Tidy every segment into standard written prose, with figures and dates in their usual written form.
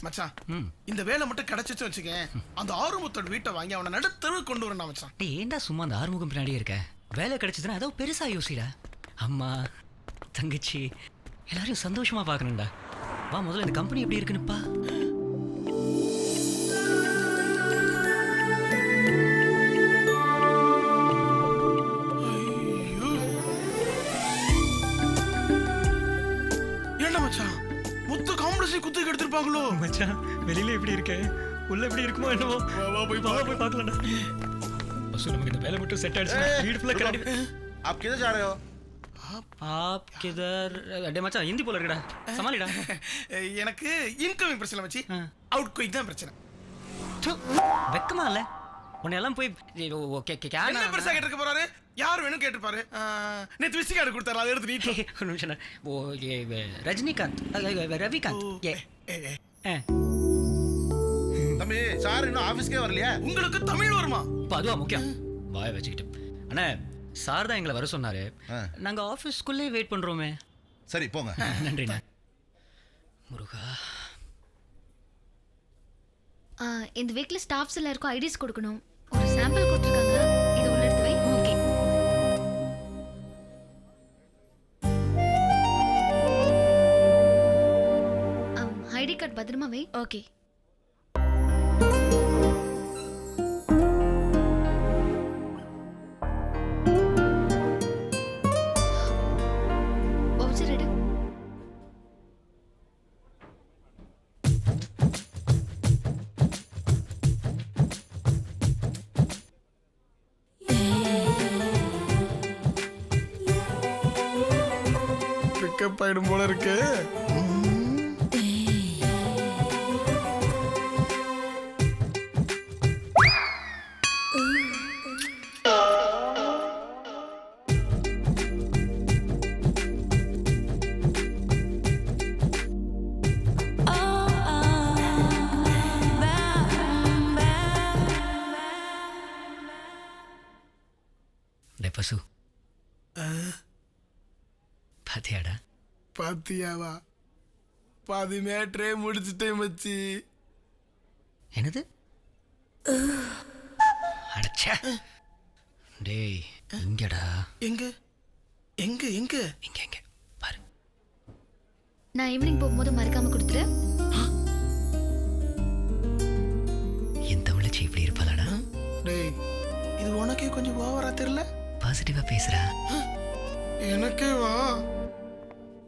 மச்சான் இந்த வேலை மட்டும் கிடைச்சிச்சு வச்சுக்க, அந்த ஆறுமுகத்தோட வீட்டை வாங்கி அவனை நடுத்தரு கொண்டு வரணும் மச்சான். டேய் ஏன்டா சும்மா அந்த ஆறுமுகம் பின்னாடியே இருக்க? வேலை கிடைச்சதுன்னா ஏதோ பெருசா யோசிடா. அம்மா தங்கச்சி எல்லாரையும் சந்தோஷமா பார்க்கணும்டா. வா முதல்ல இந்த கம்பெனி எப்படி இருக்குன்னுப்பா. ஏண்டா மச்சான் மொத்த காம்படிஷன் குத்துக்கு எடுத்துருப்பாங்களோ? மச்சான் வெளியில எப்படி இருக்க, உள்ள எப்படி இருக்குமோ என்னவோ. வா போய் பார்க்கலாம்டா. बस நமக்கு இந்த வேலை மட்டும் செட் ஆயிடுச்சு. வீடு ஃபுல்லா கிராடி. आप किधर जा रहे हो? आप किधर? டேய் மச்சான் ஹிந்தி போல இருக்குடா, சமாளிடா. எனக்கு இன்கமிங் பிரச்சனை மச்சி, அவுட் கோயிங் தான் பிரச்சனை. வெக்கமா இல்ல உன்னை எல்லாம் போய் ஓகே என்ன பெருசா கேட்டுக்க போறாரு? யார் வேணும் கேட்டுப்பாரு. நேத்து விசி கார்டு கொடுத்தாரு, அதை எடுத்து நீட்டு. ஒரு நிமிஷம். ஓ ரஜினிகாந்த் ரவிகாந்த். தம்பி சார் இன்னும் ஆபீஸ்க்கே வரலையா? உங்களுக்கு தமிழ் வருமா? இப்போ அதுவா முக்கியம்? வாய வச்சுக்கிட்டு. அண்ணா சார் தான் எங்களை வர சொன்னாரு, நாங்க ஆஃபீஸ்க்குள்ளே வெயிட் பண்றோமே. சரி போங்க. நன்றிண்ணா. முருகா இந்த வீக்ல ஸ்டாஃப்ஸ் எல்லாருக்கும் ஐடிஸ் கொடுக்கணும். ஒரு சாம்பிள் கொடுத்துருக்காங்க, இது உள்ள எடுத்து வை. ஓகே. ஐடி கார்டு பத்திரமா வை. ஓகே. பிக்கப் ஆயிடும் போல இருக்கு. டே பசு பாத்தியாடா? பாத்தியாவா? பாதி மேட்ரே முடிச்சுட்டேன் மச்சி. என்னது? அடச்சே. டேய் இங்கடா. எங்க எங்க எங்க இங்க இங்க பாரு. நான் ஈவினிங் போகும்போது மறக்காம கொடுத்துரு. என் தமிழச்சி இப்படி இருப்பாளடா? டேய் இது உனக்கே கொஞ்சம் ஓவரா தெரியல? பாசிட்டிவா பேசுறா. எனக்கே வா.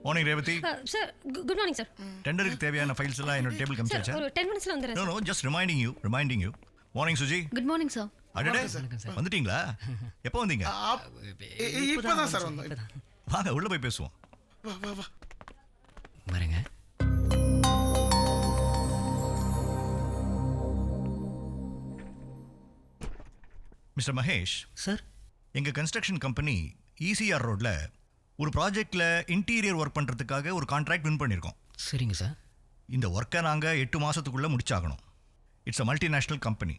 Morning Revathi. Sir good morning sir. டெண்டருக்கு தேவையான ஃபைல்ஸ் எல்லாம் என்னோட டேபிள் கம்மிச்சாச்சா? ஒரு 10 மினிட்ஸ்ல வந்துறேன். No just reminding you. Morning Suji. Good morning sir. அடடே வந்துட்டீங்களா? எப்போ வந்தீங்க? இப்பதான் சார் வந்தோம். வாங்க உள்ள போய் பேசுவோம். வா வா வா. பாருங்க. மிஸ்டர் மகேஷ் சார், எங்க கன்ஸ்ட்ரக்ஷன் கம்பெனி ECR ரோட்ல ஒரு ப்ராஜெக்ட்ல இன்டீரியர் ஒர்க் பண்றதுக்காக ஒரு கான்ட்ராக்ட் வின் பண்ணியிருக்கோம். சரிங்க சார். இந்த ஒர்க்கை நாங்கள் 8 மாதத்துக்குள்ளே முடிச்சாகணும். It's a multinational company.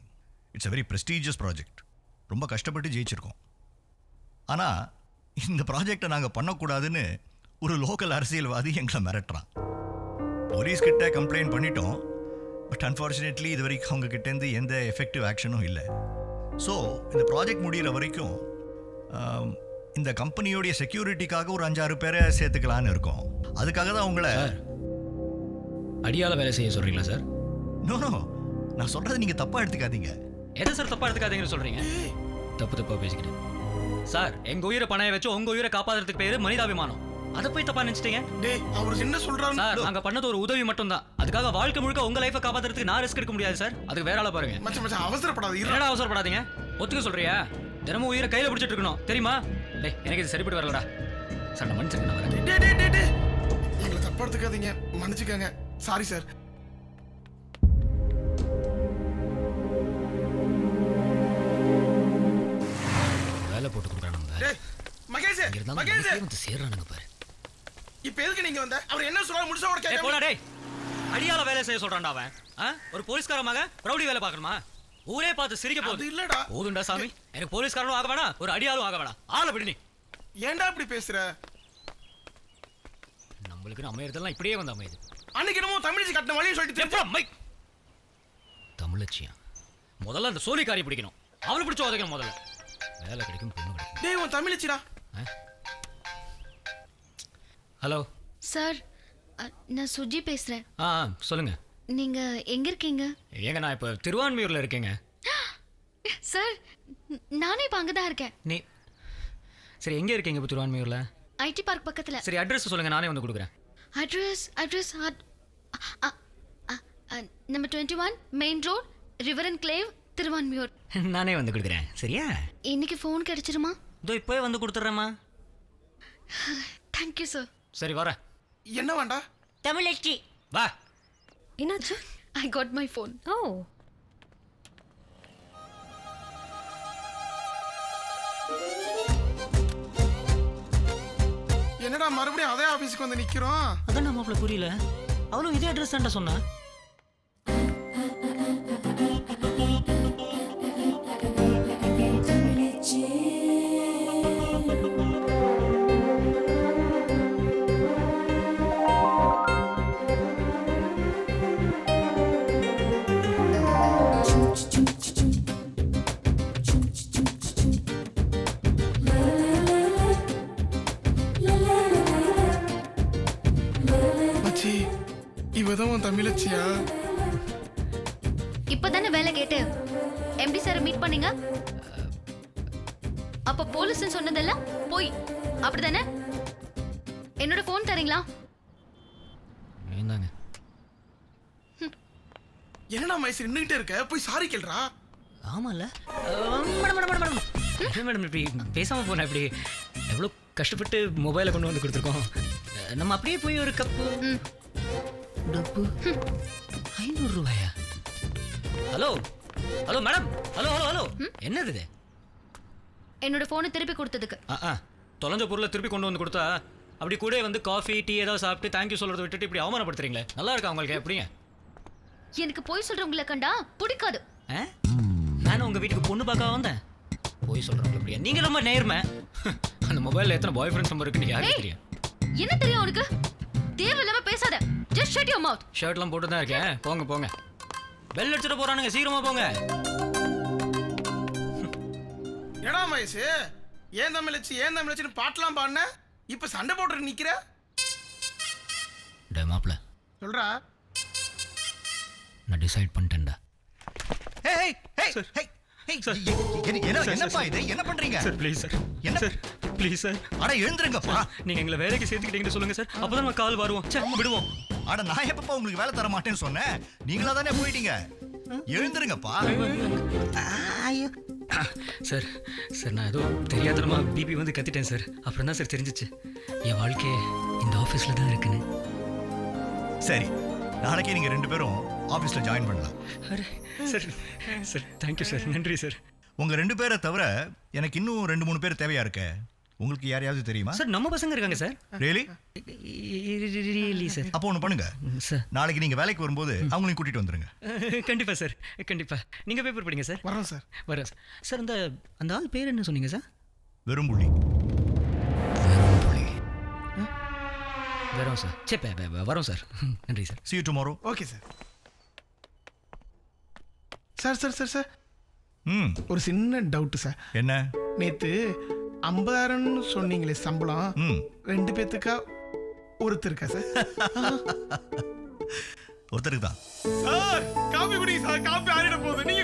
It's a very prestigious project. ரொம்ப கஷ்டப்பட்டு ஜெயிச்சிருக்கோம். ஆனால் இந்த ப்ராஜெக்டை நாங்கள் பண்ணக்கூடாதுன்னு ஒரு லோக்கல் அரசியல்வாதி எங்களை மிரட்டுறான். போலீஸ்கிட்ட கம்ப்ளைண்ட் பண்ணிட்டோம். பட் அன்ஃபார்ச்சுனேட்லி இது வரைக்கும் அவங்க கிட்டேருந்து எந்த எஃபெக்டிவ் ஆக்ஷனும் இல்லை. ஸோ இந்த ப்ராஜெக்ட் முடிகிற வரைக்கும் இந்த கம்பெனியோடைய செக்யூரிட்டிக்காக ஒரு 5-6 பேரை சேர்த்துக்கலான்னு இருக்கோம். அதுக்காக தான் உங்களை அடியால வேலை செய்ய சொல்றீங்களா சார்? நோ நான் சொல்றதை நீங்க தப்பா எடுத்துக்காதீங்க. எதை சார் தப்பா எடுத்துக்காதீங்கன்னு சொல்றீங்க? தப்பா பேசிக்கிட்டு சார், எங்க உயிரை பணைய வச்சு உங்க உயிரை காப்பாத்துறதுக்கு பேரு மனிதாபிமானம். அதை போய் தப்பா நினைச்சிட்டீங்க. டேய் அவர் என்ன சொல்றாரு சார்? நாங்க பண்ணது ஒரு உதவி மட்டும் தான். அதுக்காக வாழ்க்கை முழுக்க உங்க லைஃபை காப்பாத்துறதுக்கு நான் ரிஸ்க் எடுக்க முடியாது சார். அதுக்கு வேற ஆள பாருங்க. மச்சான் அவசரப்படாதீங்க. என்னடா அவசரப்படாதீங்க? ஒத்துக்க சொல்றியா? தினமும் உயிரை கையில பிடிச்சிட்டு இருக்கணும் தெரியுமா? டேய் எனக்கு இது சரிப்பட்டு வரலடா சார். நான் மன்னிச்சுங்க. நான் வரேன். டேய் எங்களை தப்பா எடுத்துக்காதீங்க, மன்னிச்சுக்கங்க. Sorry sir. வேலை போட்டு கொடுக்குறானுங்க. மகேஷ் வந்து சேர்றானுங்க பாரு. இப்ப எதுக்கு நீங்க வந்த? அவர் என்ன சொல்றாரு முடிச்சா ஓட கேட்க. போடா டேய். அடியால வேலை செய்ய சொல்றான்டா அவன். ஒரு போலீஸ்காரமாக ரவுடி வேலை பார்க்கணுமா? ஊரே பார்த்து சிரிக்க போகுது. இல்லடா. போதுண்டா சாமி. எனக்கு போலீஸ்காரனும் ஆக வேணாம், ஒரு அடியாலும் ஆக வேணாம். ஆளை விடு நீ. ஏன்டா இப்படி பேசுற? நம்மளுக்கு அமையறதெல்லாம் இப்படியே வந்து அமையுது. அன்னைக்கு என்னமோ தமிழிச்சு கட்டின வழியை சொல்லிட்டு திருப்பி தமிழச்சியா முதல்ல அந்த சோழிக்காரி பிடிக்கணும், அவளை பிடிச்சி உதைக்கணும் முதல்ல. வேலை கிடைக்கும், பொண்ணு கிடைக்கும். டேய் உன் தமிழிச்சிடா. ஹலோ சார், நான் சுஜி பேசுறேன். சொல்லுங்க. நீங்க எங்க இருக்கீங்க? ஏங்க நான் இப்போ திருவான்மியூர்ல இருக்கேங்க. சார், நானே இப்ப அங்கதான் இருக்கேன். நீ சரி எங்கே இருக்கீங்க இப்போ திருவான்மியூர்ல? ஐடி பார்க் பக்கத்துல. சரி அட்ரஸ் சொல்லுங்க, நானே வந்து கொடுக்குறேன். Address number 21 main road, river and Clive, Thiruvanmiyur. நானே வந்து கொடுக்குறேன். சரியா? இன்னைக்கு ஃபோன் கிடைச்சிருமா? இதோ இப்போவே வந்து கொடுத்துட்றேம்மா. Thank you sir. சரி வரேன். என்ன வேண்டா? தமிழச்சி வா. என்னாச்சு? I got my phone. ஓ, என்னடா மறுபடியும் அதே ஆபீஸ்க்கு வந்து நிக்கிறோம்? அதான் நம்ம புரியல. அவளும் இதே அட்ரஸ் தான்டா சொன்னா. மச்சி, இவதான் உன் தமிழச்சியா? இப்பதானே வேலை கேட்டு எம்டி சார் மீட் பண்ணீங்க. அப்ப போலீஸ் சொன்னதெல்லாம் போய் அப்படிதானே? என்னோட ஃபோன் தரீங்களா? ஏந்தாங்க. என்னடா மைசூர் நின்றுகிட்டே இருக்க? போய் சாரி கேள்றா. ஆமாம்ல மேடம், மேடம் இப்படி பேசாமல் போனேன். இப்படி எவ்வளோ கஷ்டப்பட்டு மொபைலை கொண்டு வந்து கொடுத்துருக்கோம். நம்ம அப்படியே போய் ஒரு கப்பு டப்பு 500 ரூபாயா? Hello hello madam, hello hello hello, என்னது இது? என்னோட போனை திருப்பி கொடுத்ததுக்கு. தொலைஞ்ச பொருளை திருப்பி கொண்டு வந்து கொடுத்தா அப்படி கூட வந்து காஃபி டீ ஏதாவது சாப்பிட்டு தேங்க்யூ சொல்கிறத விட்டுட்டு இப்படி அவமானப்படுத்துறீங்களே, நல்லா இருக்கா உங்களுக்கு? எப்படிங்க? எனக்கு போய் சொல்றவங்களை கண்டா பிடிக்காது. நானும் உங்கள் வீட்டுக்கு பொண்ணு பார்க்க வந்தேன். போய் சொல்கிறவங்க அப்படியா? நீங்கள் ரொம்ப நேர்மை. அந்த மொபைலில் எத்தனை பாய் ஃப்ரெண்ட்ஸ் நம்பர் இருக்குன்னு யாருக்கு தெரியும்? என்ன தெரியும் உனக்கு? தேவையில்லாம பேசாத. Just shut your mouth. ஷர்ட்லாம் போட்டு தான் இருக்கேன். போங்க போங்க, பெல் அடிச்சுட்டு போறானுங்க, சீக்கிரமா போங்க. ஏடா மயசு, ஏன் தமிழச்சின்னு பாட்டெல்லாம் பாடின, இப்ப சண்டை போட்டு நிக்கிற? டே மாப்ள, சொல்றா. நான் டிசைட் பண்ணிட்டேன்டா. என்னப்பா இது? என்ன பண்றீங்க சார் ப்ளீஸ் சார், என்ன சார் ப்ளீஸ் சார். அட எழுந்துருங்கப்பா. நீங்க எங்களை வேலைக்கு சேர்த்துக்கிட்டீங்கன்னு சொல்லுங்க சார், அப்பதான் நம்ம கால் வருவோம். சரி விடுவோம். அட நான் எப்பப்பா உங்களுக்கு வேலை தர மாட்டேன்னு சொன்னேன்? நீங்களா தானே போயிட்டீங்க. எழுந்துருங்கப்பா. சார் சார் நான் ஏதோ தெரியாதனமா பிபி வந்து கத்திட்டேன் சார். அப்புறம் தான் சார் தெரிஞ்சிச்சு என் வாழ்க்கையே இந்த ஆஃபீஸில் தான் இருக்குன்னு. சரி, நாளைக்கே நீங்க 2 பேரும் ஆஃபீஸில் ஜாயின் பண்ணலாம். Array sir, sir thank you sir, நன்றி சார். உங்க 2 பேரை தவிர எனக்கு இன்னும் 2-3 பேர் தேவையா இருக்க. உங்களுக்கு யாரையாவது தெரியுமா? சார் நம்ம பசங்க இருக்காங்க சார். ரியலி? Really sir. அப்போ ஒன்று பண்ணுங்க சார், நாளைக்கு நீங்க வேலைக்கு வரும்போது அவங்களையும் கூட்டிட்டு வந்துருங்க. கண்டிப்பா சார், கண்டிப்பா. நீங்க பேப்பர் படிங்க சார். வரோம் சார். வரேன் சார். சார் அந்த ஆள் பேர் என்ன சொன்னீங்க சார்? வெறும்புள்ளி. வரோம் சார். சரி வரோம் சார். நன்றி sir. See you tomorrow. Okay sir. Sir sir sir sir ஒரு சின்ன டவுட் சார். என்ன? நேத்து 50,000 சொன்னீங்களே சம்பளம், 2 பேத்துக்கா ஒருத்தருக்கா சார்? ஒருத்தருக்கு தான். சார் காபி குடிங்க சார், காபி ஆறிட போகுது. நீங்க